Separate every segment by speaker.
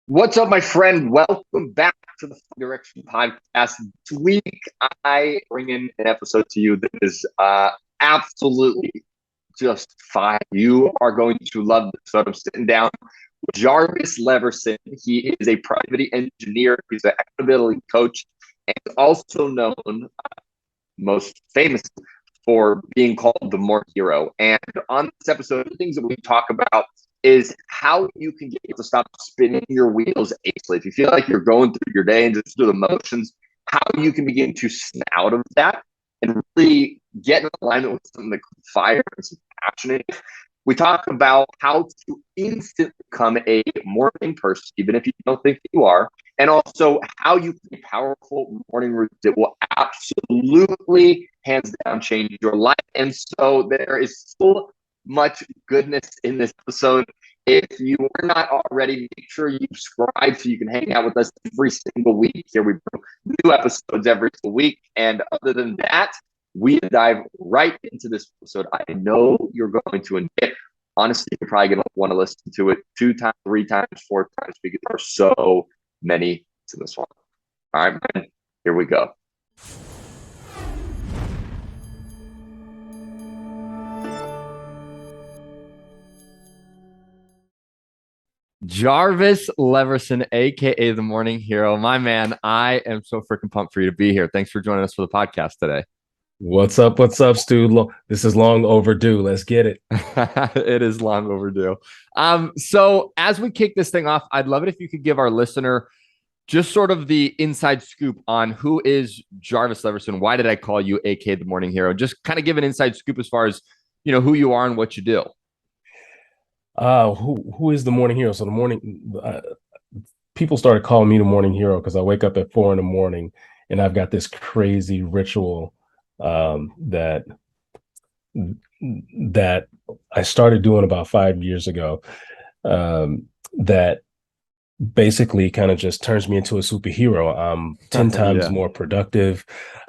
Speaker 1: What's up, my friend? Welcome back to the Fun Direction podcast. This week, I bring in an episode to you that is absolutely just fine. You are going to love this. So I'm sitting down with Jarvis Leverson. He is a private engineer. He's an accountability coach and also known most famous for being called the More Hero. And on this episode, the things that we talk about is how you can get to stop spinning your wheels aimlessly. If you feel like you're going through your day and just through the motions, how you can begin to snap out of that and really get in alignment with something that fire and some passion in. We talk about how to instantly become a morning person, even if you don't think you are, and also how you can be powerful morning routine that will absolutely, hands down, change your life. And so there is so much goodness in this episode. If you are not already, make sure you subscribe so you can hang out with us every single week. Here we bring new episodes every single week. And other than that, we dive right into this episode. I know you're going to enjoy it. Honestly, you're probably going to want to listen to it 2 times, 3 times, 4 times because there are so many to this one. All right, man, here we go. Jarvis Leverson, aka the Morning Hero, my man. I am so freaking pumped for you to be here. Thanks for joining us for the podcast today.
Speaker 2: What's up? What's up, Stu? This is long overdue. Let's get it.
Speaker 1: It is long overdue. So as we kick this thing off, I'd love it if you could give our listener just sort of the inside scoop on who is Jarvis Leverson. Why did I call you aka the Morning Hero? Just kind of give an inside scoop as far as who you are and what you do.
Speaker 2: Who is the morning hero? So the morning people started calling me the morning hero because I wake up at 4 in the morning and I've got this crazy ritual that that I started doing about 5 years ago. That basically kind of just turns me into a superhero. I'm 10 times
Speaker 1: Yeah,
Speaker 2: more productive.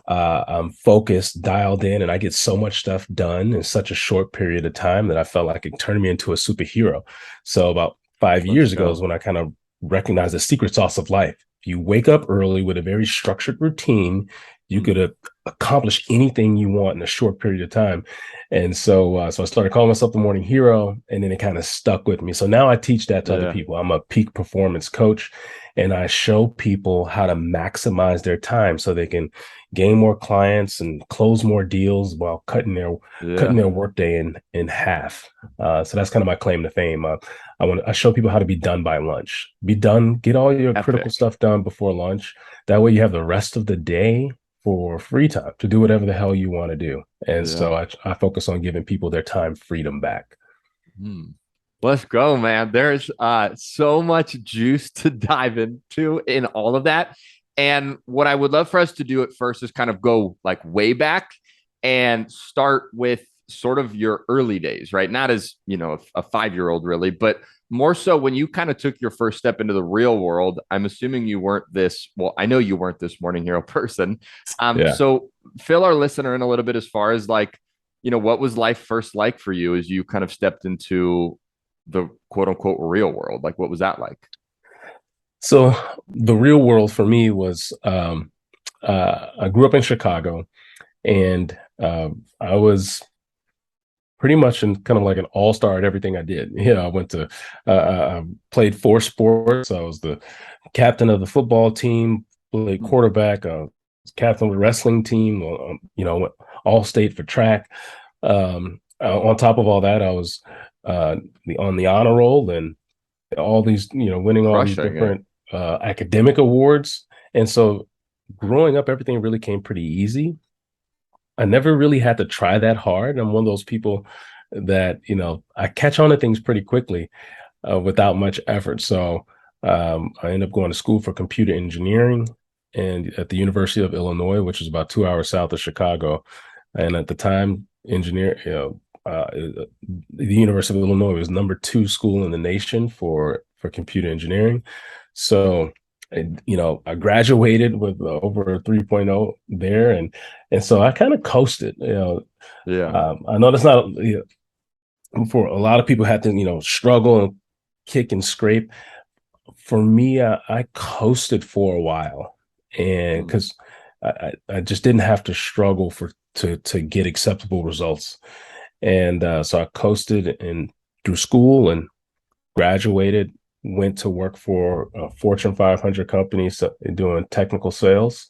Speaker 2: I'm focused, dialed in, and I get so much stuff done in such a short period of time that I felt like it turned me into a superhero. So about five
Speaker 1: let's
Speaker 2: years ago is
Speaker 1: go.
Speaker 2: when I kind of recognized the secret sauce of life. If you wake up early with a very structured routine, you
Speaker 1: Hmm.
Speaker 2: could accomplish anything you want in a short period of time. And so I started calling myself the morning hero, and then it kind of stuck with me. So now I teach that to other
Speaker 1: Yeah,
Speaker 2: people. I'm a peak performance coach, and I show people how to maximize their time so they can gain more clients and close more deals while cutting
Speaker 1: yeah,
Speaker 2: their workday in half. So that's kind of my claim to fame. I show people how to be done by lunch. Be done, get all your critical
Speaker 1: epic.
Speaker 2: stuff done before lunch. That way you have the rest of the day for free time to do whatever the hell you want to do. And
Speaker 1: Yeah.
Speaker 2: so I focus on giving people their time freedom back.
Speaker 1: Hmm. Let's go, man. There's so much juice to dive into in all of that. And what I would love for us to do at first is kind of go like way back and start with sort of your early days, right? Not as, a 5-year-old really, but more so when you kind of took your first step into the real world. I'm assuming you weren't this, well, I know you weren't this morning hero person.
Speaker 2: Yeah.
Speaker 1: So fill our listener in a little bit as far as like, what was life first like for you as you kind of stepped into the quote unquote real world? Like, what was that like?
Speaker 2: So the real world for me was I grew up in Chicago, and I was pretty much in kind of like an all-star at everything I did. I went to I played 4 sports. I was the captain of the football team, played
Speaker 1: Hmm.
Speaker 2: quarterback, captain of the wrestling team, all state for track. On top of all that, I was on the honor roll and all these, winning all these
Speaker 1: Crushing it.
Speaker 2: different academic awards. And so growing up, everything really came pretty easy. I never really had to try that hard. I'm one of those people that, I catch on to things pretty quickly without much effort. So I ended up going to school for computer engineering and at the University of Illinois, which is about 2 hours south of Chicago. And at the time, the University of Illinois was number 2 school in the nation for computer engineering. So I graduated with over a 3.0 there, and so I kind of coasted.
Speaker 1: Yeah.
Speaker 2: I know that's not for a lot of people have to struggle and kick and scrape. For me, I coasted for a while, and
Speaker 3: Mm.
Speaker 2: because I just didn't have to struggle to get acceptable results, and so I coasted and through school and graduated, went to work for a Fortune 500 company doing technical sales,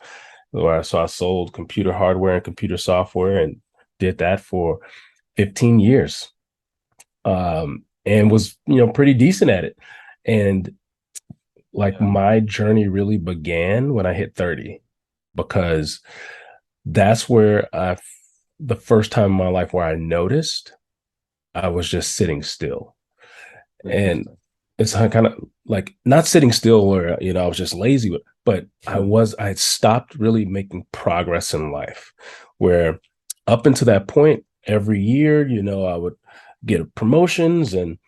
Speaker 2: so I sold computer hardware and computer software, and did that for 15 years, and was pretty decent at it, and like
Speaker 3: Yeah.
Speaker 2: my journey really began when I hit 30, because that's where the first time in my life where I noticed I was just sitting still. And
Speaker 3: Interesting.
Speaker 2: it's kind of like not sitting still where, I was just lazy, but I had stopped really making progress in life, where up until that point, every year, I would get promotions and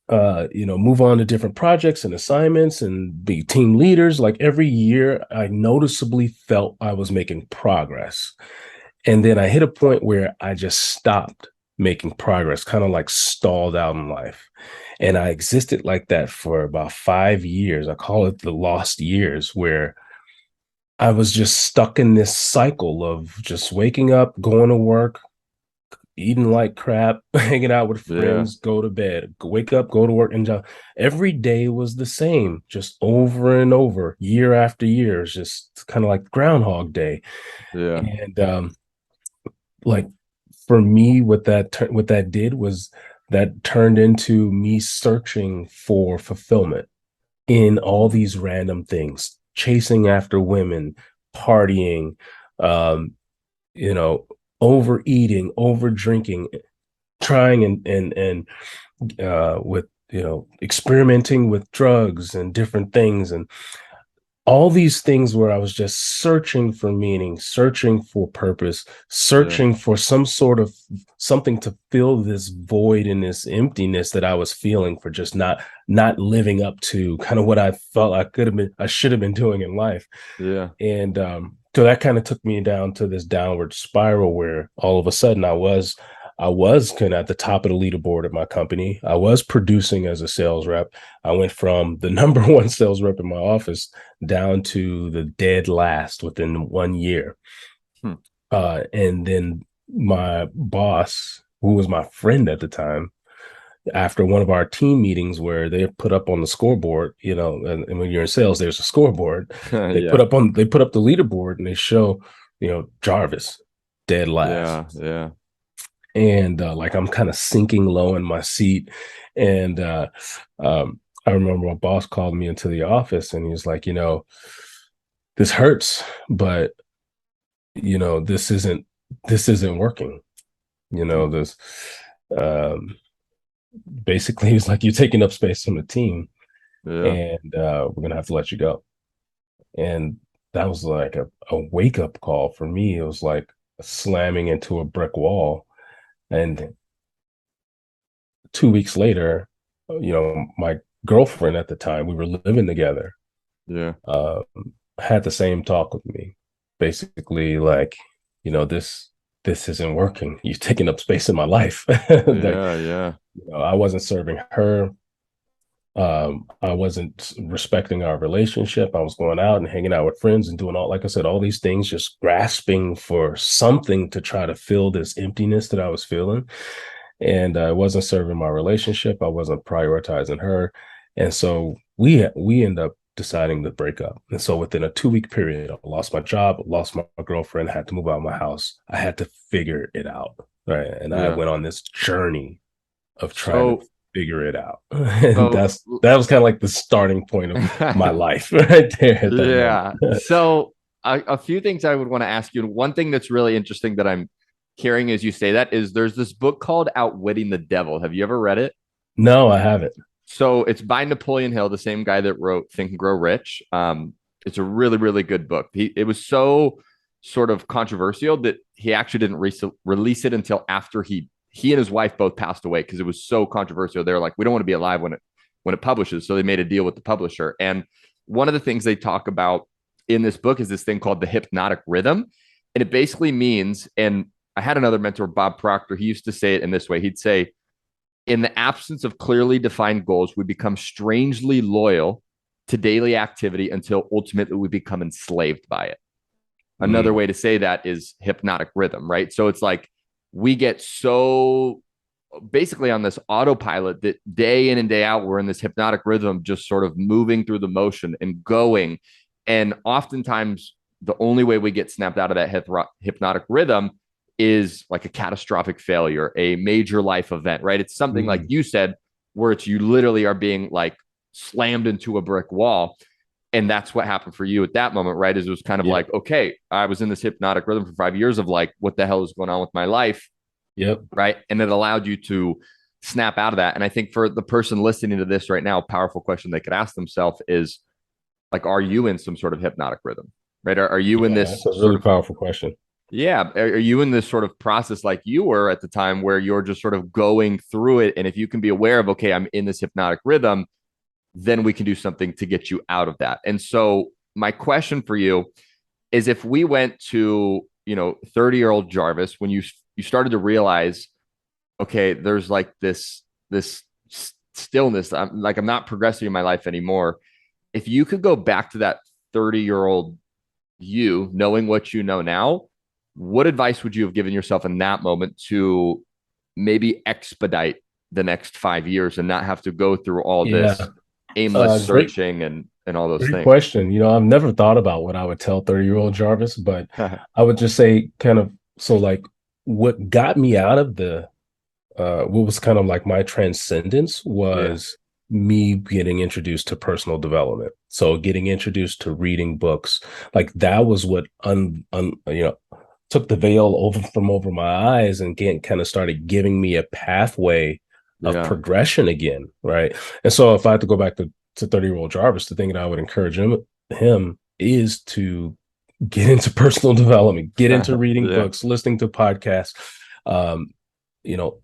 Speaker 2: move on to different projects and assignments and be team leaders. Like every year, I noticeably felt I was making progress. And then I hit a point where I just stopped making progress, kind of like stalled out in life. And I existed like that for about 5 years. I call it the lost years, where I was just stuck in this cycle of just waking up, going to work, eating like crap, hanging out with
Speaker 3: Yeah.
Speaker 2: friends, go to bed, wake up, go to work, and every day was the same, just over and over, year after year. It's just kind of like Groundhog Day.
Speaker 3: Yeah.
Speaker 2: And like for me, what that did was that turned into me searching for fulfillment in all
Speaker 3: Mm.
Speaker 2: these random things, chasing after women, partying, um, you know, overeating, over drinking, trying and with experimenting with drugs and different things, and all these things where I was just searching for meaning, searching for purpose,
Speaker 3: Yeah.
Speaker 2: searching for some sort of something to fill this void and this emptiness that I was feeling for just not living up to kind of what I felt I should have been doing in life.
Speaker 3: Yeah.
Speaker 2: And so that kind of took me down to this downward spiral where all of a sudden I was kind of at the top of the leaderboard at my company. I was producing as a sales rep. I went from the number one sales rep in my office down to the dead last within 1 year.
Speaker 3: Hmm.
Speaker 2: And then my boss, who was my friend at the time, after one of our team meetings where they put up on the scoreboard, and when you're in sales, there's a scoreboard.
Speaker 3: Yeah.
Speaker 2: They put up the leaderboard and they show, Jarvis dead last.
Speaker 3: Yeah. Yeah.
Speaker 2: And like I'm kind of sinking low in my seat. And I remember my boss called me into the office and he was like, this hurts, but this isn't working.
Speaker 3: Hmm.
Speaker 2: This um basically he's like, you're taking up space from the team,
Speaker 3: Yeah.
Speaker 2: and we're gonna have to let you go. And that was like a wake-up call for me. It was like slamming into a brick wall. And 2 weeks later, my girlfriend at the time, we were living together,
Speaker 3: Yeah.
Speaker 2: uh, had the same talk with me. Basically, like, this isn't working. You're taking up space in my life. Like,
Speaker 3: Yeah. Yeah.
Speaker 2: I wasn't serving her. I wasn't respecting our relationship. I was going out and hanging out with friends and doing like I said, all these things, just grasping for something to try to fill this emptiness that I was feeling. And I wasn't serving my relationship. I wasn't prioritizing her. And so we end up deciding to break up. And so within a 2 week period, I lost my job, lost my girlfriend, had to move out of my house. I had to figure it out. Right. And I
Speaker 3: Yeah.
Speaker 2: went on this journey of trying to
Speaker 3: So,
Speaker 2: figure it out. And
Speaker 3: so,
Speaker 2: that was kind of like the starting point of my life right there at that moment.
Speaker 3: yeah. So, a few things I would want to ask you. One thing that's really interesting that I'm hearing as you say that is there's this book called Outwitting the Devil. Have you ever read it?
Speaker 2: No, I haven't.
Speaker 3: So it's by Napoleon Hill, the same guy that wrote Think and Grow Rich. It's a really, really good book. It was so sort of controversial that he actually didn't release it until after he and his wife both passed away because it was so controversial. They were like, we don't want to be alive when it publishes, so they made a deal with the publisher. And one of the things they talk about in this book is this thing called the hypnotic rhythm, and it basically means. And I had another mentor, Bob Proctor. He used to say it in this way. He'd say, in the absence of clearly defined goals, we become strangely loyal to daily activity until ultimately we become enslaved by it. Another way to say that is hypnotic rhythm, right? So it's like we get so basically on this autopilot that day in and day out, we're in this hypnotic rhythm, just sort of moving through the motion and going. And oftentimes, the only way we get snapped out of that hypnotic rhythm is like a catastrophic failure, a major life event, right? It's something like you said, where it's you literally are being like slammed into a brick wall. And that's what happened for you at that moment, right? Is it was kind of like, okay, I was in this hypnotic rhythm for 5 years of like, what the hell is going on with my life? Right. And it allowed you to snap out of that. And I think for the person listening to this right now, a powerful question they could ask themselves is like, are you in some sort of hypnotic rhythm? Right? Are you in this
Speaker 2: That's a really powerful question.
Speaker 3: Yeah. Are you in this sort of process like you were at the time where you're just sort of going through it? And if you can be aware of, okay, I'm in this hypnotic rhythm, then we can do something to get you out of that. And so my question for you is if we went to, 30-year-old Jarvis, when you started to realize, okay, there's like this stillness. I'm not progressing in my life anymore. If you could go back to that 30-year-old you, knowing what you know now, what advice would you have given yourself in that moment to maybe expedite the next 5 years and not have to go through all this aimless searching and all those
Speaker 2: great
Speaker 3: things?
Speaker 2: Question. I've never thought about what I would tell 30-year-old Jarvis, but I would just say kind of, so like what got me out of what was kind of like my transcendence was me getting introduced to personal development. So getting introduced to reading books, like that was what took the veil over my eyes and kind of started giving me a pathway of progression again, right? And so if I had to go back to 30-year-old Jarvis, the thing that I would encourage him is to get into personal development, get into reading books, listening to podcasts,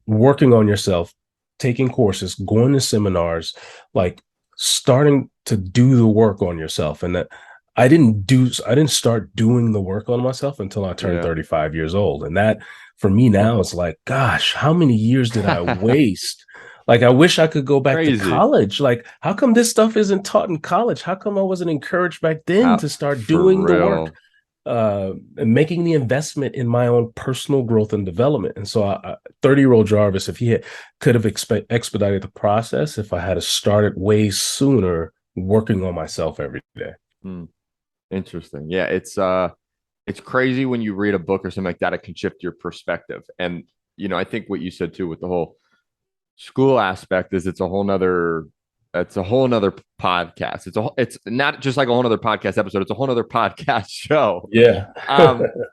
Speaker 2: working on yourself, taking courses, going to seminars, like starting to do the work on yourself. And that I didn't start doing the work on myself until I turned 35 years old. And that for me now is like, gosh, how many years did I waste? Like, I wish I could go back to college. Like, how come this stuff isn't taught in college? How come I wasn't encouraged back then to start doing the work and making the investment in my own personal growth and development? And so 30-year-old Jarvis, if he could have expedited the process, if I had started way sooner working on myself every day.
Speaker 3: Interesting. Yeah, it's crazy when you read a book or something like that, it can shift your perspective. And, I think what you said too with the whole school aspect is it's a whole nother podcast. It's not just like a whole nother podcast episode. It's a whole nother podcast show.
Speaker 2: Yeah.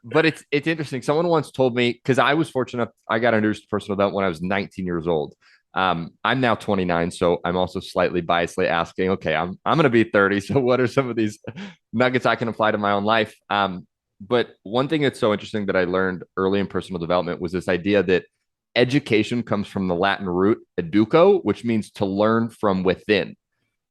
Speaker 3: But it's interesting. Someone once told me, because I was fortunate, I got introduced to personal development when I was 19 years old. I'm now 29, so I'm also slightly biasedly asking, okay, I'm going to be 30. So what are some of these nuggets I can apply to my own life? But one thing that's so interesting that I learned early in personal development was this idea that education comes from the Latin root educo, which means to learn from within,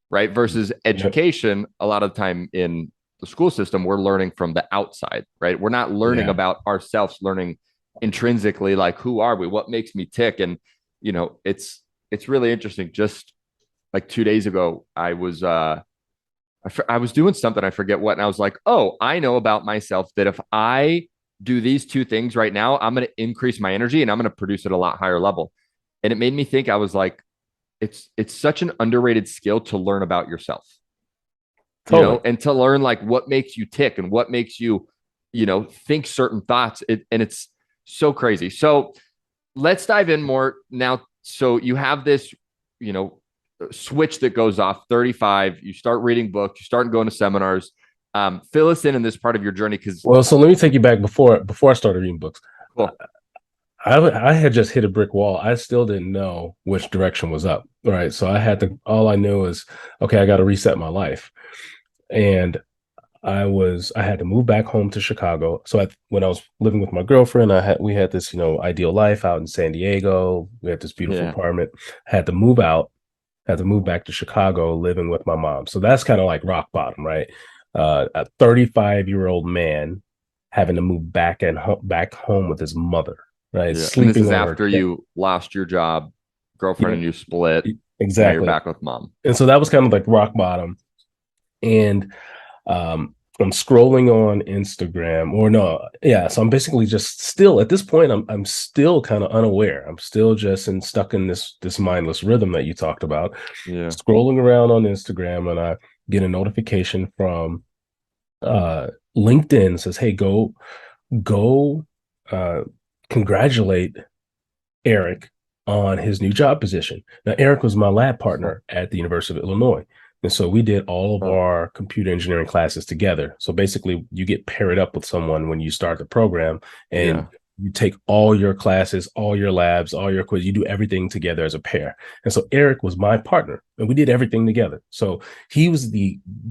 Speaker 3: right? Versus education, a lot of the time in the school system, we're learning from the outside, right? We're not learning about ourselves, learning intrinsically, like, who are we? What makes me tick? And, it's really interesting. Just like 2 days ago, I was doing something, I forget what, and I was like, oh, I know about myself that if I do these two things right now, I'm going to increase my energy and I'm going to produce at a lot higher level. And it made me think, I was like, it's such an underrated skill to learn about yourself, and to learn like what makes you tick and what makes you, think certain thoughts. And it's so crazy. So let's dive in more now. So you have this, switch that goes off 35, you start reading books, you start going to seminars. Fill us in this part of your journey.
Speaker 2: So let me take you back before I started reading books.
Speaker 3: Cool.
Speaker 2: I had just hit a brick wall. I still didn't know which direction was up. Right. So all I knew is, okay, I got to reset my life. And I had to move back home to Chicago. So when I was living with my girlfriend, we had this, ideal life out in San Diego. We had this beautiful apartment. I had to move back to Chicago, living with my mom. So that's kind of like rock bottom, right? A 35-year-old man having to move back home with his mother, right?
Speaker 3: Sleeping. And this is after you lost your job, girlfriend, and you split.
Speaker 2: Exactly.
Speaker 3: Now you're back with mom.
Speaker 2: And so that was kind of like rock bottom. And I'm scrolling on Instagram, or no, yeah. So I'm basically just still at this point, I'm still kind of unaware. I'm still just stuck in this mindless rhythm that you talked about.
Speaker 3: Yeah.
Speaker 2: Scrolling around on Instagram, and I get a notification from LinkedIn, says, "Hey, go congratulate Eric on his new job position." Now, Eric was my lab partner at the University of Illinois. And so we did all of our computer engineering classes together. So basically, you get paired up with someone when you start the program, and you take all your classes, all your labs, all your quiz, you do everything together as a pair. And so Eric was my partner, and we did everything together. So he was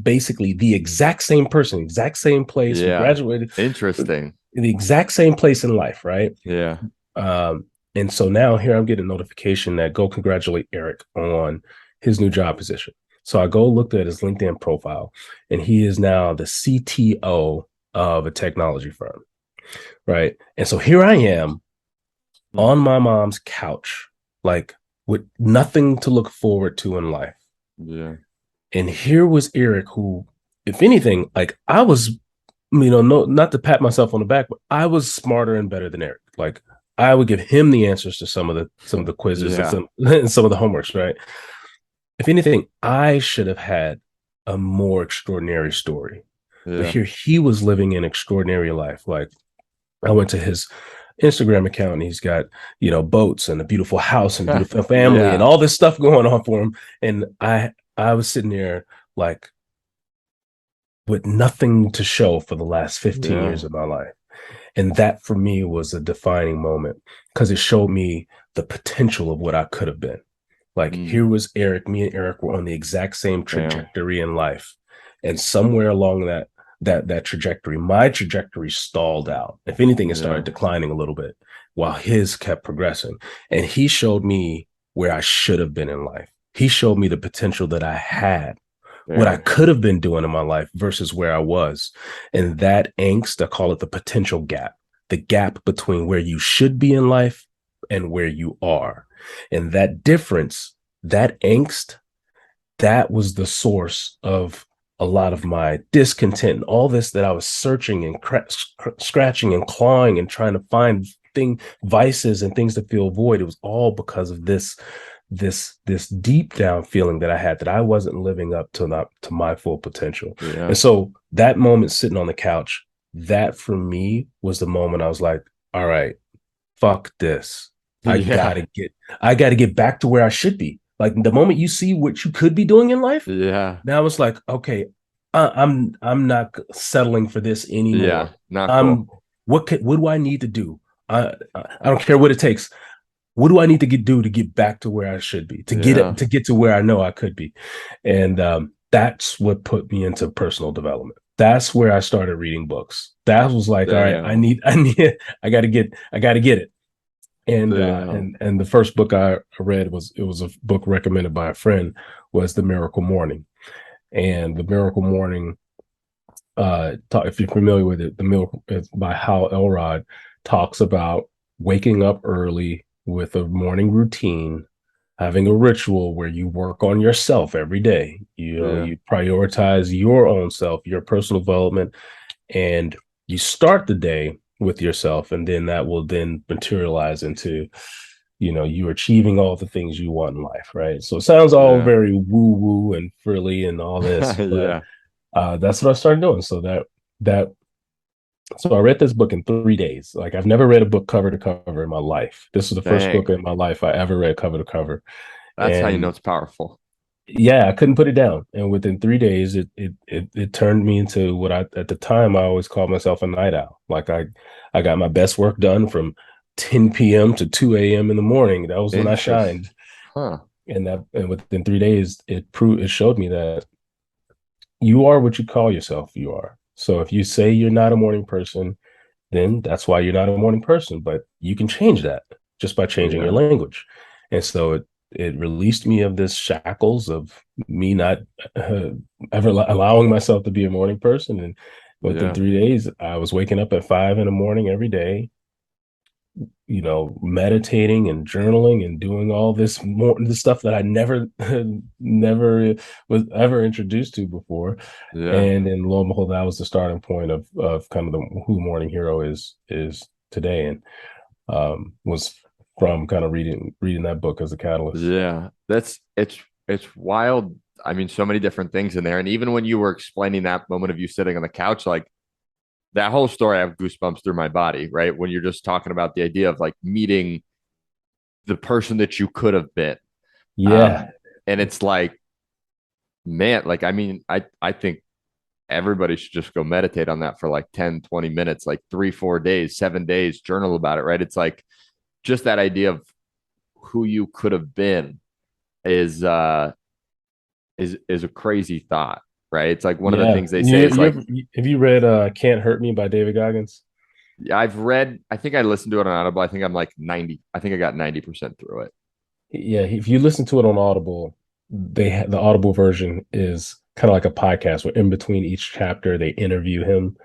Speaker 2: basically the exact same person, exact same place. We graduated.
Speaker 3: Interesting.
Speaker 2: In the exact same place in life, right?
Speaker 3: Yeah.
Speaker 2: And so now here I'm getting a notification that go congratulate Eric on his new job position. So I go looked at his LinkedIn profile, and he is now the CTO of a technology firm, right? And so here I am on my mom's couch, like with nothing to look forward to in life.
Speaker 3: Yeah.
Speaker 2: And here was Eric, who, if anything, like I was, no, not to pat myself on the back, but I was smarter and better than Eric. Like I would give him the answers to some of the quizzes and some of the homeworks, right? If anything, I should have had a more extraordinary story. But here he was living an extraordinary life. Like I went to his Instagram account, and he's got, boats and a beautiful house and a beautiful family and all this stuff going on for him. And I was sitting there like with nothing to show for the last 15 years of my life. And that for me was a defining moment, because it showed me the potential of what I could have been. Like here was Eric, me and Eric were on the exact same trajectory in life. And somewhere along that trajectory, my trajectory stalled out. If anything, it started declining a little bit while his kept progressing. And he showed me where I should have been in life. He showed me the potential that I had, what I could have been doing in my life versus where I was. And that angst, I call it the potential gap, the gap between where you should be in life and where you are. And that difference, that angst, that was the source of a lot of my discontent and all this that I was searching and scratching and clawing and trying to find vices and things to fill void. It was all because of this deep down feeling that I had that I wasn't living up to my full potential. And so that moment sitting on the couch, that for me was the moment I was like, all right, fuck this. I gotta get back to where I should be. Like the moment you see what you could be doing in life, now it's like, okay, I'm not settling for this anymore. What do I need to do? I don't care what it takes. What do I need to do to get back to where I should be, to get to where I know I could be? And that's what put me into personal development. That's where I started reading books. That was like, all right, I gotta get it. And and the first book I read was a book recommended by a friend, was The Miracle Morning. And The Miracle Morning, if you're familiar with it, The Miracle by Hal Elrod, talks about waking up early with a morning routine, having a ritual where you work on yourself every day. You prioritize your own self, your personal development, and you start the day with yourself, and then that will then materialize into you achieving all the things you want in life, right? So it sounds all very woo and frilly and all this, but that's what I started doing. So I read this book in 3 days. Like I've never read a book cover to cover in my life. This is the first book in my life I ever read cover to cover.
Speaker 3: That's how you know it's powerful.
Speaker 2: Yeah, I couldn't put it down. And within 3 days, it turned me into what at the time I always called myself a night owl. Like I got my best work done from 10 p.m. to 2 a.m. in the morning. That was when I shined. And within 3 days, it showed me that you are what you call yourself. You are. So if you say you're not a morning person, then that's why you're not a morning person. But you can change that just by changing your language. And so it released me of this shackles of me not ever allowing myself to be a morning person. And within 3 days, I was waking up at 5 a.m. every day, meditating and journaling and doing all this stuff that I never never was ever introduced to before.
Speaker 3: Yeah.
Speaker 2: And then lo and behold, that was the starting point of kind of who Morning Hero is today, and was from kind of reading that book as a catalyst.
Speaker 3: Yeah. It's wild. I mean, so many different things in there. And even when you were explaining that moment of you sitting on the couch, like that whole story, I have goosebumps through my body, right? When you're just talking about the idea of like meeting the person that you could have been.
Speaker 2: Yeah.
Speaker 3: And it's like, man, like, I mean, I think everybody should just go meditate on that for like 10, 20 minutes, like 3, 4 days, 7 days, journal about it, right? It's like just that idea of who you could have been is is a crazy thought, right? It's like one of the
Speaker 2: Yeah.
Speaker 3: things they say is like,
Speaker 2: Have you read Can't Hurt Me by David Goggins?
Speaker 3: I've read, I think I listened to it on Audible. I think I'm like 90. I think I got 90% through it.
Speaker 2: Yeah, if you listen to it on Audible, the Audible version is kind of like a podcast where in between each chapter they interview him.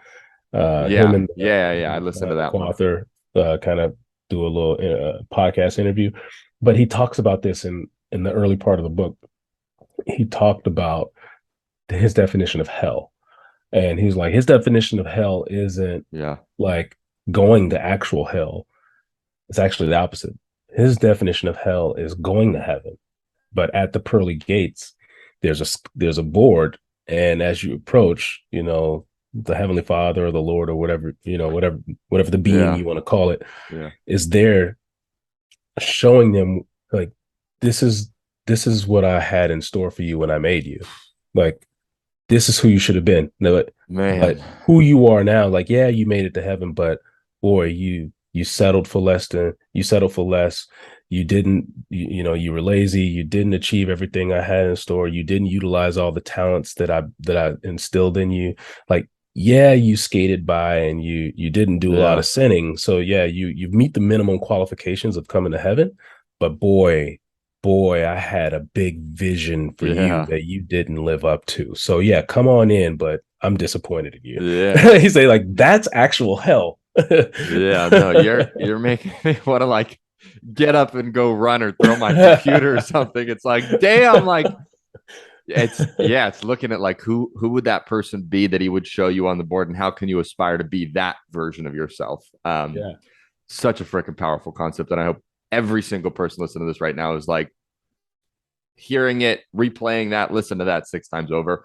Speaker 2: Him
Speaker 3: Yeah.
Speaker 2: and
Speaker 3: Yeah. I listened to
Speaker 2: the
Speaker 3: that one.
Speaker 2: co-author kind of do a little podcast interview. But he talks about this in the early part of the book. He talked about his definition of hell. And he's like, his definition of hell isn't
Speaker 3: Yeah.
Speaker 2: like going to actual hell. It's actually the opposite. His definition of hell is going to heaven. But at the pearly gates, there's a board, and as you approach, the Heavenly Father or the Lord or whatever, whatever the being
Speaker 3: Yeah.
Speaker 2: you want to call it,
Speaker 3: Yeah.
Speaker 2: is there showing them like this is what I had in store for you when I made you. Like this is who you should have been. No, but
Speaker 3: Man.
Speaker 2: who you are now, like, yeah, you made it to heaven, but boy, you settled for less than you settled for less. You didn't, you were lazy. You didn't achieve everything I had in store. You didn't utilize all the talents that I instilled in you. Like, yeah, you skated by and you didn't do a lot
Speaker 3: Yeah.
Speaker 2: of sinning. So yeah, you meet the minimum qualifications of coming to heaven. But boy, I had a big vision for you
Speaker 3: Yeah.
Speaker 2: that you didn't live up to. So yeah, come on in, but I'm disappointed in you.
Speaker 3: Yeah.
Speaker 2: He say like that's actual hell.
Speaker 3: Yeah. No, you're making me want to like get up and go run or throw my computer or something. It's like, damn, like it's looking at like who would that person be that he would show you on the board, and how can you aspire to be that version of yourself?
Speaker 2: Yeah.
Speaker 3: Such a freaking powerful concept. And I hope every single person listening to this right now is like hearing it, replaying that, listen to that 6 times over.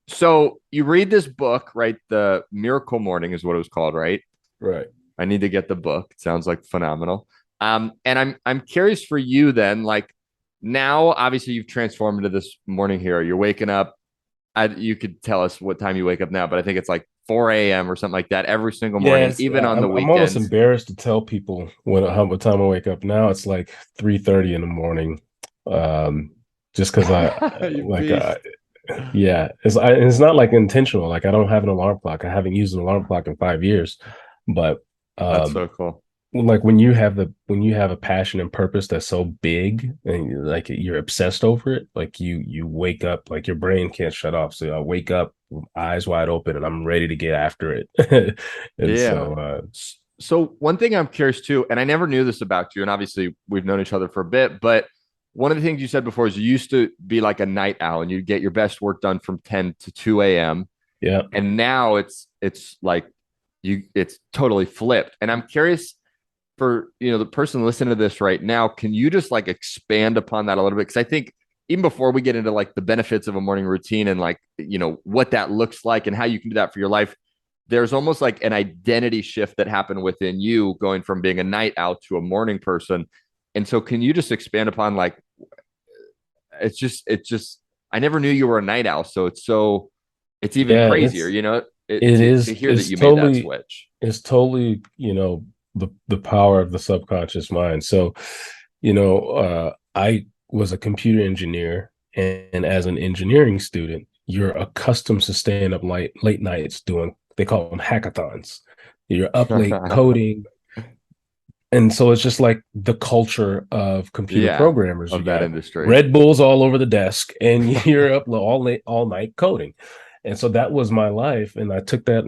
Speaker 3: So you read this book, right? The Miracle Morning is what it was called, right?
Speaker 2: Right.
Speaker 3: I need to get the book. It sounds like phenomenal. And I'm curious for you then, like now, obviously you've transformed into this morning hero. You're waking up. You could tell us what time you wake up now, but I think it's like 4 a.m. or something like that every single morning,
Speaker 2: Yes,
Speaker 3: even on the
Speaker 2: I'm almost
Speaker 3: weekends.
Speaker 2: embarrassed to tell people what time I wake up. Now it's like 3:30 in the morning. Just because I
Speaker 3: You
Speaker 2: like
Speaker 3: beast.
Speaker 2: yeah, it's not like intentional. Like I don't have an alarm clock. I haven't used an alarm clock in 5 years. But
Speaker 3: That's
Speaker 2: um
Speaker 3: so cool.
Speaker 2: like when you have a passion and purpose that's so big and like you're obsessed over it, like you wake up, like your brain can't shut off. So I wake up eyes wide open and I'm ready to get after it. And
Speaker 3: Yeah.
Speaker 2: so
Speaker 3: So one thing I'm curious too, and I never knew this about you, and obviously we've known each other for a bit, but one of the things you said before is you used to be like a night owl and you'd get your best work done from 10 to 2 a.m.
Speaker 2: yeah.
Speaker 3: And now it's like it's totally flipped. And I'm curious for the person listening to this right now, can you just like expand upon that a little bit? Because I think even before we get into like the benefits of a morning routine and like what that looks like and how you can do that for your life, there's almost like an identity shift that happened within you going from being a night owl to a morning person. And so can you just expand upon like it's just I never knew you were a night owl, so it's even
Speaker 2: Yeah,
Speaker 3: crazier,
Speaker 2: it
Speaker 3: to
Speaker 2: is
Speaker 3: hear that you made that switch.
Speaker 2: it's totally, the power of the subconscious mind. So, I was a computer engineer, and as an engineering student, you're accustomed to staying up late nights doing, they call them hackathons. You're up late coding. And so it's just like the culture of computer
Speaker 3: Yeah,
Speaker 2: programmers. You
Speaker 3: of that
Speaker 2: got
Speaker 3: industry.
Speaker 2: Red Bulls all over the desk, and you're up all night coding. And so that was my life, and I took that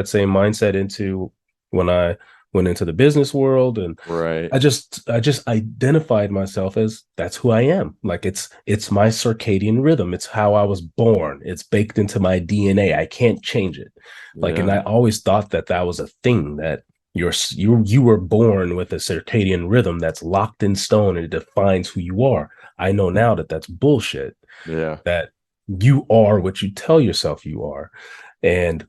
Speaker 2: same mindset into when I went into the business world, and
Speaker 3: Right.
Speaker 2: I just identified myself as that's who I am. Like it's my circadian rhythm. It's how I was born. It's baked into my DNA. I can't change it. Like, and
Speaker 3: Yeah.
Speaker 2: I always thought that that was a thing, that you were born with a circadian rhythm that's locked in stone and it defines who you are. I know now that that's bullshit.
Speaker 3: Yeah.
Speaker 2: That you are what you tell yourself you are. And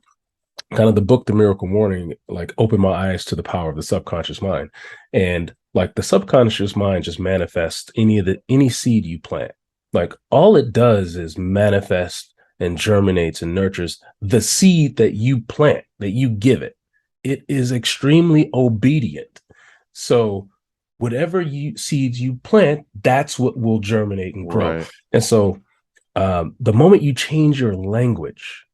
Speaker 2: kind of the book The Miracle Morning like opened my eyes to the power of the subconscious mind. And like the subconscious mind just manifests any seed you plant. Like all it does is manifest and germinates and nurtures the seed that you plant, that you give it. It is extremely obedient. So whatever seeds you plant, that's what will germinate and grow.
Speaker 3: Right.
Speaker 2: And so the moment you change your language,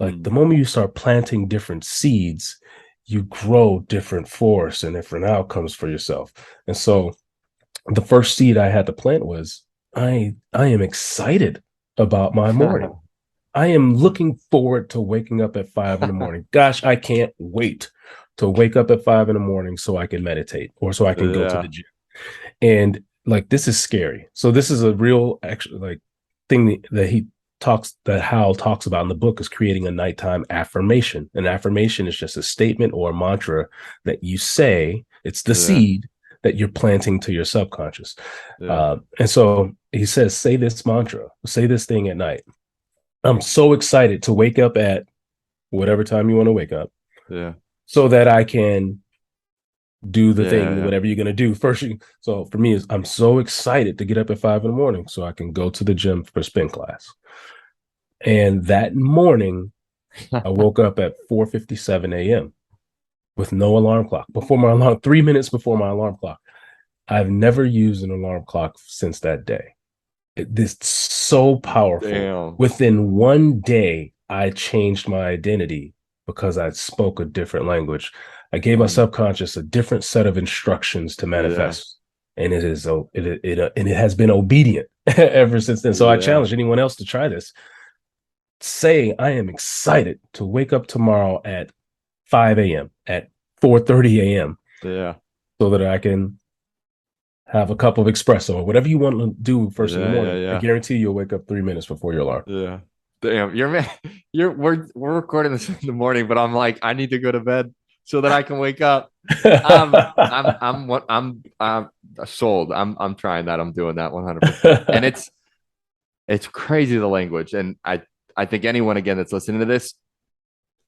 Speaker 2: like the moment you start planting different seeds, you grow different forests and different outcomes for yourself. And so the first seed I had to plant was I am excited about my morning. I am looking forward to waking up at 5 in the morning. Gosh, I can't wait to wake up at 5 in the morning so I can meditate or so I can go to
Speaker 3: Yeah.
Speaker 2: the gym. And like this is scary. So this is a real actually like thing that Hal talks about in the book, is creating a nighttime affirmation. An affirmation is just a statement or a mantra that you say. It's the seed that you're planting to your subconscious.
Speaker 3: Yeah.
Speaker 2: And so he says, say this mantra, say this thing at night. I'm so excited to wake up at whatever time you want to wake up,
Speaker 3: Yeah.
Speaker 2: so that I can do the thing,
Speaker 3: Yeah.
Speaker 2: whatever you're going to do first. So for me, is I'm so excited to get up at 5 in the morning so I can go to the gym for spin class. And that morning, I woke up at 4:57 a.m. with no alarm clock. Before my alarm, 3 minutes before my alarm clock. I've never used an alarm clock since that day. This so powerful.
Speaker 3: Damn.
Speaker 2: Within one day, I changed my identity because I spoke a different language. I gave my subconscious a different set of instructions to manifest, and it has been obedient ever since then. So I challenge anyone else to try this. Say, I am excited to wake up tomorrow at 5 a.m., at 4:30 a.m.
Speaker 3: Yeah.
Speaker 2: so that I can have a cup of espresso or whatever you want to do first in the morning.
Speaker 3: Yeah.
Speaker 2: I guarantee you'll wake up 3 minutes before your alarm.
Speaker 3: Yeah. Damn, we're recording this in the morning, but I'm like, I need to go to bed so that I can wake up. I'm sold. I'm trying that. I'm doing that 100%. And it's crazy, the language. And I think anyone again that's listening to this,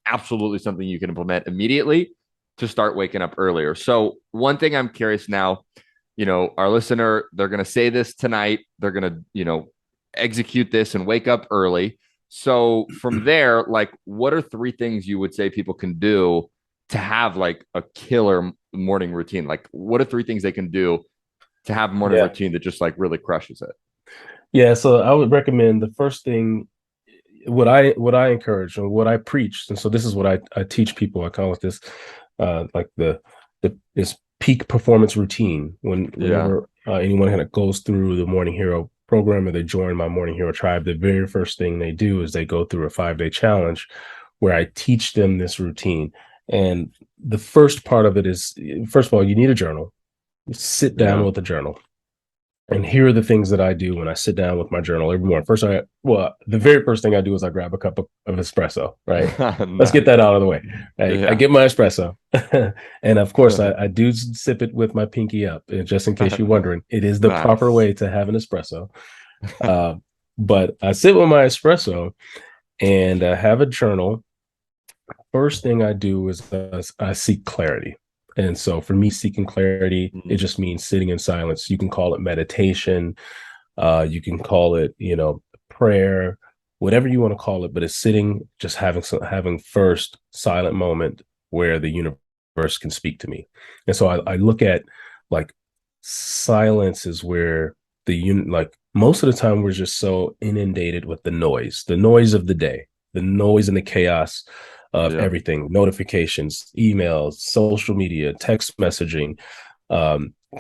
Speaker 3: absolutely something you can implement immediately to start waking up earlier. So one thing I'm curious now, our listener, they're going to say this tonight. They're going to, execute this and wake up early. So from there, like, what are 3 things you would say people can do to have like a killer morning routine? Like, what are 3 things they can do to have a morning routine that just like really crushes it?
Speaker 2: Yeah. So I would recommend the first thing, what I encourage and what I preach. And so this is what I teach people. I call it this, like this peak performance routine. Whenever anyone kind of goes through the Morning Hero program or they join my Morning Hero tribe, the very first thing they do is they go through a 5-day challenge where I teach them this routine. And the first part of it is, first of all, you need a journal. You sit down with a journal. And here are the things that I do when I sit down with my journal every morning. The very first thing I do is I grab a cup of espresso, right? Nice. Let's get that out of the way. I get my espresso. And of course, I do sip it with my pinky up. And just in case you're wondering, it is the proper way to have an espresso. But I sit with my espresso and I have a journal. First thing I do is I seek clarity. And so for me, seeking clarity, it just means sitting in silence. You can call it meditation. You can call it, prayer, whatever you want to call it, but it's sitting, just having first silent moment where the universe can speak to me. And so I look at like silence is where like most of the time we're just so inundated with the noise of the day, the noise and the chaos of everything, notifications, emails, social media, text messaging,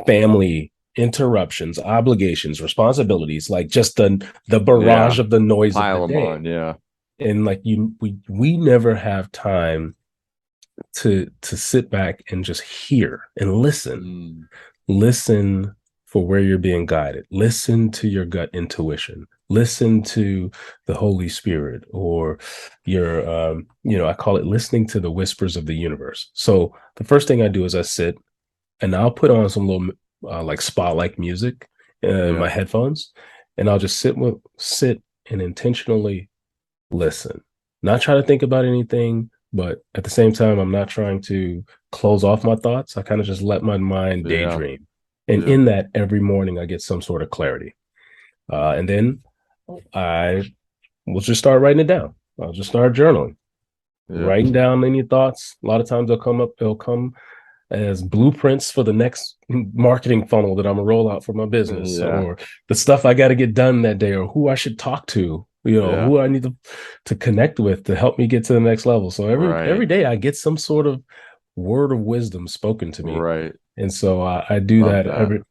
Speaker 2: family interruptions, obligations, responsibilities, like just the barrage of the noise
Speaker 3: Pile
Speaker 2: of the
Speaker 3: them
Speaker 2: day.
Speaker 3: on,
Speaker 2: And like we never have time to sit back and just hear and listen for where you're being guided, listen to your gut intuition, listen to the Holy Spirit, or your I call it listening to the whispers of the universe. So the first thing I do is I sit and I'll put on some little like spa-like music in my headphones, and I'll just sit and intentionally listen, not try to think about anything, but at the same time, I'm not trying to close off my thoughts. I kind of just let my mind daydream. And in that, every morning, I get some sort of clarity. And then I will just start writing it down. I'll just start journaling, writing down any thoughts. A lot of times they'll come as blueprints for the next marketing funnel that I'm gonna roll out for my business, or the stuff I got to get done that day, or who I should talk to, who I need to connect with to help me get to the next level. So every day I get some sort of word of wisdom spoken to me.
Speaker 3: Right.
Speaker 2: And so I do that.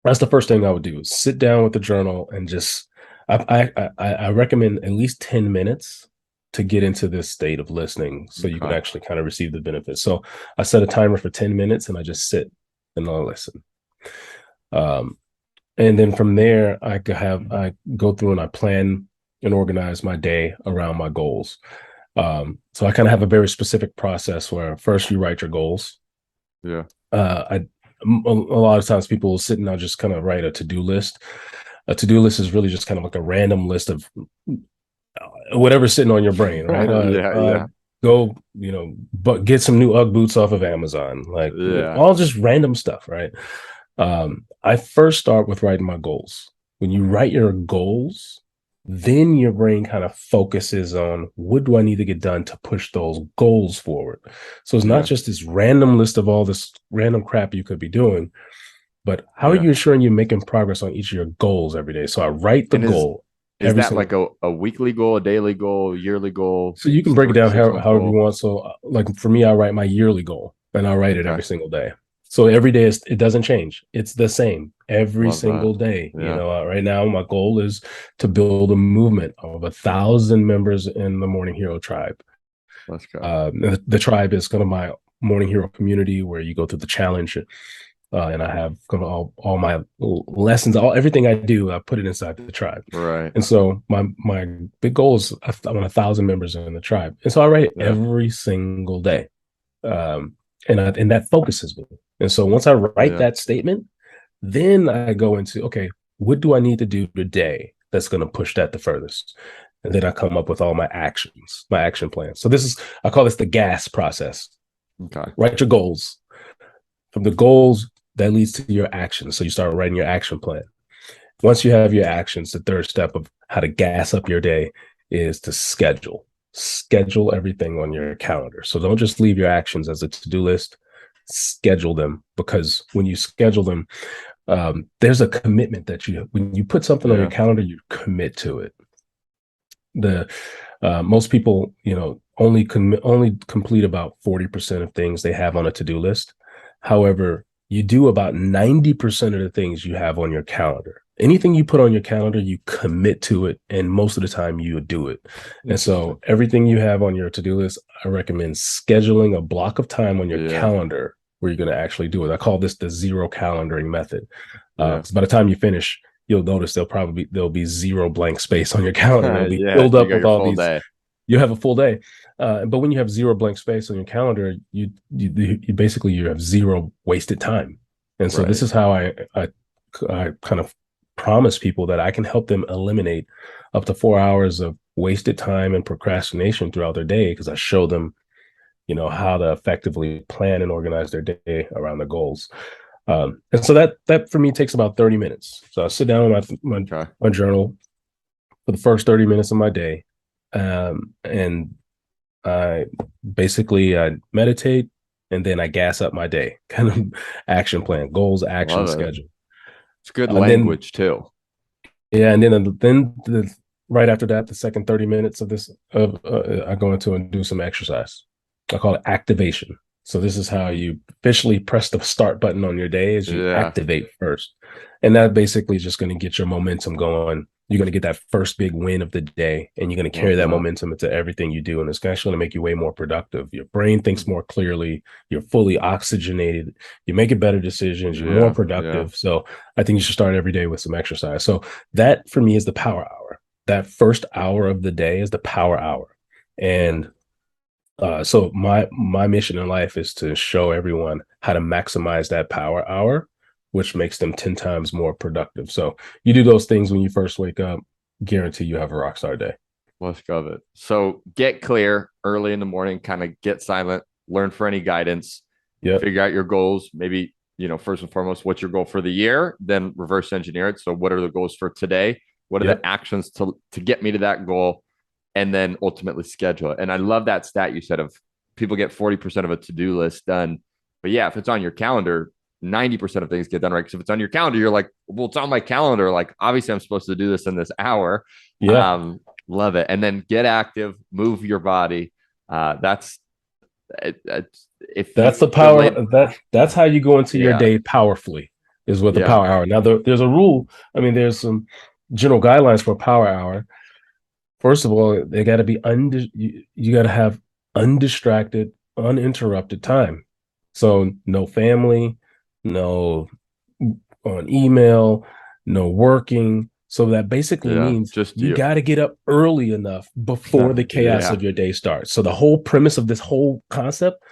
Speaker 2: That's the first thing I would do, is sit down with the journal and just, I recommend at least 10 minutes to get into this state of listening, so you can actually kind of receive the benefits. So I set a timer for 10 minutes and I just sit and I'll listen. And then from there, I go through and I plan and organize my day around my goals. So I kind of have a very specific process where first you write your goals. A lot of times people will sit and I'll just kind of write a to-do list. A to-do list is really just kind of like a random list of whatever's sitting on your brain, right? Go, but get some new UGG boots off of Amazon, like all just random stuff, right? I first start with writing my goals. When you write your goals, then your brain kind of focuses on what do I need to get done to push those goals forward. So it's not just this random list of all this random crap you could be doing, but how are you ensuring you're making progress on each of your goals every day? So I write the goal.
Speaker 3: Is that like a weekly goal, a daily goal, a yearly goal?
Speaker 2: So you can break it down however you want. So like for me, I write my yearly goal and I write it every single day. So every day it doesn't change. It's the same every single day. Right now my goal is to build a movement of 1,000 members in the Morning Hero tribe.
Speaker 3: Let's go.
Speaker 2: The tribe is kind of my Morning Hero community where you go through the challenge. And I have kind of all my lessons, everything I do, I put it inside the tribe.
Speaker 3: Right.
Speaker 2: And so my big goal is I want 1,000 members in the tribe. And so I write it every single day. And that focuses me. And so once I write that statement, then I go into, okay, what do I need to do today that's going to push that the furthest? And then I come up with all my actions, my action plan. So I call this the GAS process.
Speaker 3: Okay.
Speaker 2: Write your goals. From the goals, that leads to your actions. So you start writing your action plan. Once you have your actions, the third step of how to gas up your day is to schedule everything on your calendar. So don't just leave your actions as a to-do list, schedule them, because when you schedule them, there's a commitment that when you put something on your calendar, you commit to it. Most people, only complete about 40% of things they have on a to-do list. However, you do about 90% of the things you have on your calendar. Anything you put on your calendar, you commit to it, and most of the time you do it. And so everything you have on your to-do list, I recommend scheduling a block of time on your calendar where you're going to actually do it. I call this the zero calendaring method. Because by the time you finish, you'll notice there'll be zero blank space on your calendar. It'll be filled up with all these. You'll have a full day. But when you have zero blank space on your calendar, you basically have zero wasted time. And so this is how I kind of promise people that I can help them eliminate up to 4 hours of wasted time and procrastination throughout their day, because I show them, how to effectively plan and organize their day around their goals. And so that for me takes about 30 minutes. So I sit down with my journal for the first 30 minutes of my day. And I meditate, and then I gas up my day, kind of action plan, goals, action, schedule.
Speaker 3: It's good language too.
Speaker 2: Yeah. And then right after that, the second 30 minutes of this, I go into and do some exercise. I call it activation. So this is how you officially press the start button on your day, is you activate first. And that basically is just going to get your momentum going you're going to get that first big win of the day, and you're going to carry
Speaker 3: Love
Speaker 2: that
Speaker 3: that.
Speaker 2: momentum into everything you do. And it's actually going to make you way more productive. Your brain thinks more clearly. You're fully oxygenated. You're making better decisions. You're more
Speaker 3: Yeah. Yeah.
Speaker 2: productive. So I think you should start every day with some exercise. So that for me is the power hour. That first hour of the day is the power hour. And so my mission in life is to show everyone how to maximize that power hour, which makes them 10 times more productive. So you do those things when you first wake up, guarantee you have a rock star day.
Speaker 3: Let's go it. So get clear early in the morning, kind of get silent, learn for any guidance,
Speaker 2: Yep.
Speaker 3: figure out your goals. Maybe, first and foremost, what's your goal for the year? Then reverse engineer it. So what are the goals for today? What are
Speaker 2: Yep.
Speaker 3: the actions to get me to that goal? And then ultimately schedule it. And I love that stat you said of people get 40% of a to-do list done. But yeah, if it's on your calendar, 90% of things get done right. Because if it's on your calendar, you're like, well, it's on my calendar. Like, obviously, I'm supposed to do this in this hour.
Speaker 2: Yeah.
Speaker 3: Love it. And then get active, move your body. That's if
Speaker 2: That's the power. That's how you go into your day powerfully, is with the power hour. Now there's a rule. I mean, there's some general guidelines for a power hour. First of all, they got to be you got to have undistracted, uninterrupted time. So no family, no on email, no working. So that basically means
Speaker 3: just
Speaker 2: you got to get up early enough before the chaos of your day starts. So the whole premise of this whole concept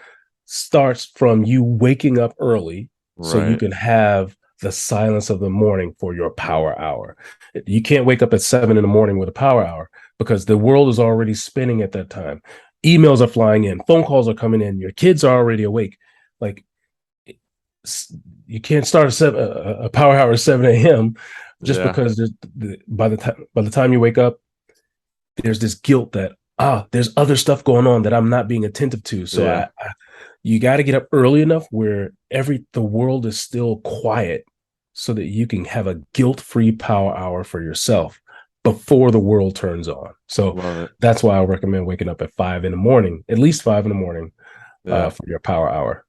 Speaker 2: starts from you waking up early so you can have the silence of the morning for your power hour. You can't wake up at 7 in the morning with a power hour because the world is already spinning at that time. Emails are flying in, phone calls are coming in, your kids are already awake. Like, you can't start a power hour at 7 a.m. just because by the time you wake up, there's this guilt that there's other stuff going on that I'm not being attentive to. So you got to get up early enough where the world is still quiet, so that you can have a guilt-free power hour for yourself before the world turns on. So that's why I recommend waking up at 5 in the morning, at least 5 in the morning, for your power hour.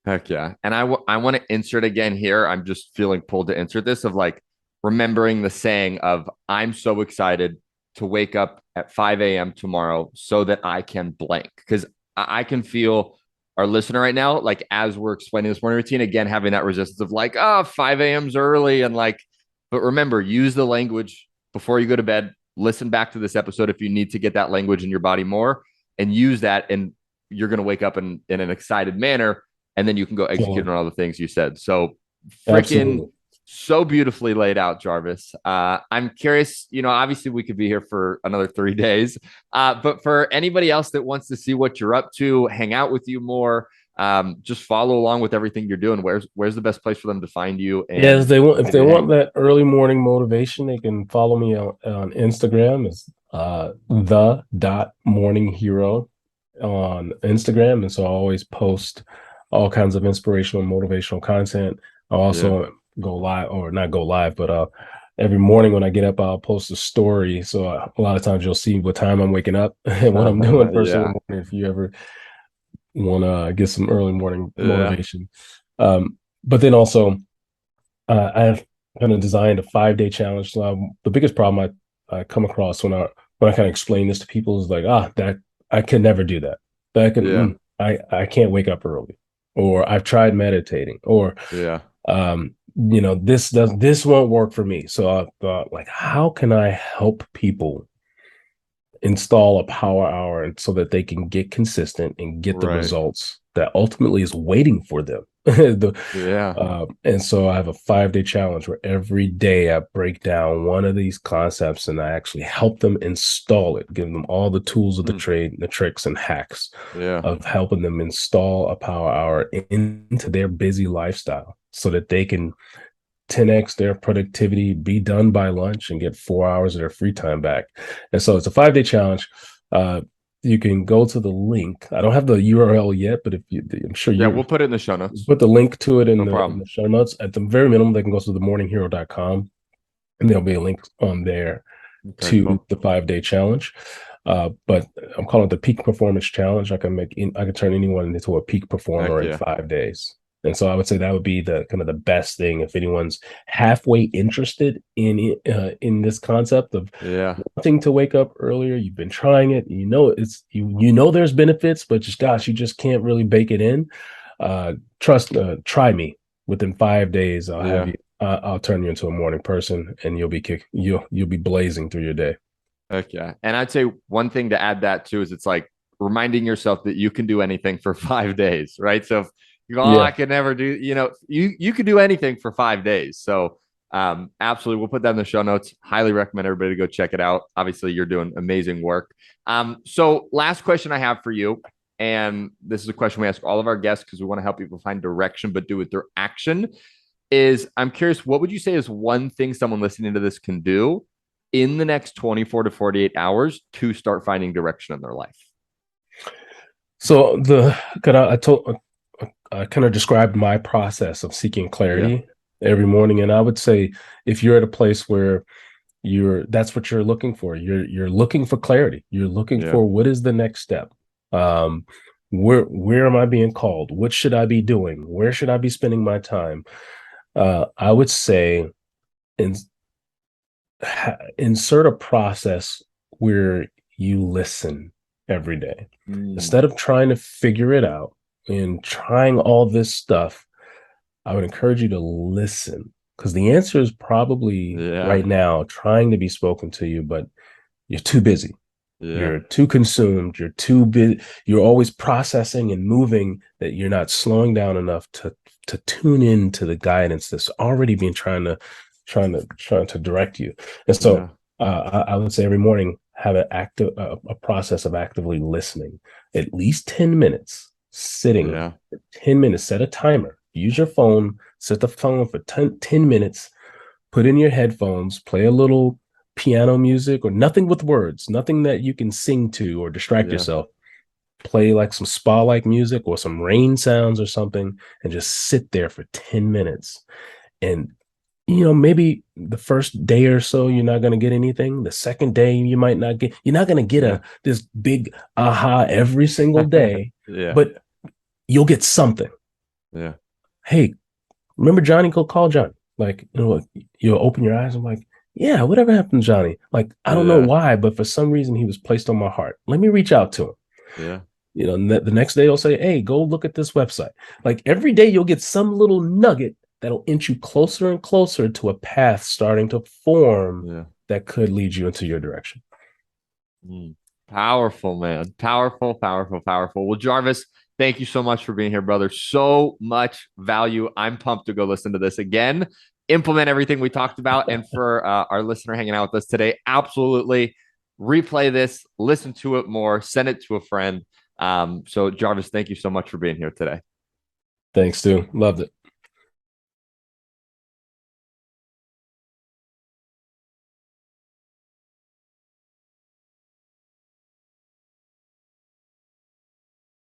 Speaker 3: Heck yeah. And I want to insert again here. I'm just feeling pulled to insert this of like remembering the saying of I'm so excited to wake up at 5 a.m. tomorrow so that I can blank. Because I can feel our listener right now, like as we're explaining this morning routine, again, having that resistance of like, 5 a.m.'s early. And like, but remember, use the language before you go to bed. Listen back to this episode if you need to get that language in your body more, and use that. And you're going to wake up in an excited manner. And then you can go execute on all the things you said. So freaking so beautifully laid out, Jarvis. I'm curious, obviously we could be here for another 3 days. But for anybody else that wants to see what you're up to, hang out with you more, just follow along with everything you're doing. Where's the best place for them to find you? And
Speaker 2: if they want that early morning motivation, they can follow me on Instagram. It's the.morninghero on Instagram. And so I always post all kinds of inspirational, motivational content. I also go live, or not go live, but every morning when I get up, I'll post a story. So a lot of times you'll see what time I'm waking up and what I'm doing first thing in the morning, if you ever want to get some early morning motivation. But then also, I've kind of designed a 5-day challenge. So the biggest problem I come across when I kind of explain this to people is like, that I can never do that. I can't wake up early, or I've tried meditating, or this won't work for me. So I thought, like, how can I help people install a power hour so that they can get consistent and get the results that ultimately is waiting for them? And so I have a 5-day challenge where every day I break down one of these concepts and I actually help them install it, give them all the tools of the trade, the tricks and hacks of helping them install a power hour into their busy lifestyle so that they can 10x their productivity, be done by lunch, and get 4 hours of their free time back. And so it's a 5-day challenge. You can go to the link. I don't have the URL yet, but I'm sure
Speaker 3: we'll put it in the show notes.
Speaker 2: Put the link to it in the show notes. At the very minimum, they can go to themorninghero.com, and there'll be a link on there to the 5-day challenge. But I'm calling it the Peak Performance Challenge. I can turn anyone into a peak performer in 5 days. And so I would say that would be the kind of the best thing if anyone's halfway interested in this concept of wanting to wake up earlier. You've been trying it, you know there's benefits, but just gosh, you just can't really bake it in. Try me. Within 5 days, I'll turn you into a morning person, and you'll be blazing through your day.
Speaker 3: Okay. And I'd say one thing to add that too is it's like reminding yourself that you can do anything for 5 days, right? So if you go, I could never do, you could do anything for 5 days. So absolutely, we'll put that in the show notes. Highly recommend everybody to go check it out. Obviously, you're doing amazing work. So last question I have for you, and this is a question we ask all of our guests because we want to help people find direction, but do it through action, is I'm curious, what would you say is one thing someone listening to this can do in the next 24 to 48 hours to start finding direction in their life?
Speaker 2: So I kind of described my process of seeking clarity every morning. And I would say, if you're at a place where that's what you're looking for, you're looking for clarity. You're looking for what is the next step? Where am I being called? What should I be doing? Where should I be spending my time? I would say, insert a process where you listen every day. Instead of trying to figure it out and trying all this stuff, I would encourage you to listen, because the answer is probably right now trying to be spoken to you, but you're too busy. You're too consumed. You're too busy. You're always processing and moving that you're not slowing down enough to tune in to the guidance that's already been trying to direct you. And so I would say every morning have a process of actively listening, at least 10 minutes sitting for 10 minutes, set a timer, use your phone, set the phone for 10 minutes, put in your headphones, play a little piano music or nothing with words, nothing that you can sing to or distract yourself. Play like some spa-like music or some rain sounds or something, and just sit there for 10 minutes. And maybe the first day or so, you're not going to get anything. The second day, you're not going to get this big aha every single day, but you'll get something.
Speaker 3: Yeah.
Speaker 2: Hey, remember Johnny? Go call Johnny. Like, you'll open your eyes. I'm like, yeah, whatever happened to Johnny? Like, I don't know why, but for some reason he was placed on my heart. Let me reach out to him.
Speaker 3: Yeah.
Speaker 2: The next day he'll say, hey, go look at this website. Like, every day you'll get some little nugget that'll inch you closer and closer to a path starting to form that could lead you into your direction.
Speaker 3: Powerful, man. Powerful, powerful, powerful. Well, Jarvis, thank you so much for being here, brother. So much value. I'm pumped to go listen to this again, implement everything we talked about. And for our listener hanging out with us today, absolutely replay this, listen to it more, send it to a friend. So Jarvis, thank you so much for being here today.
Speaker 2: Thanks, Stu. Loved it.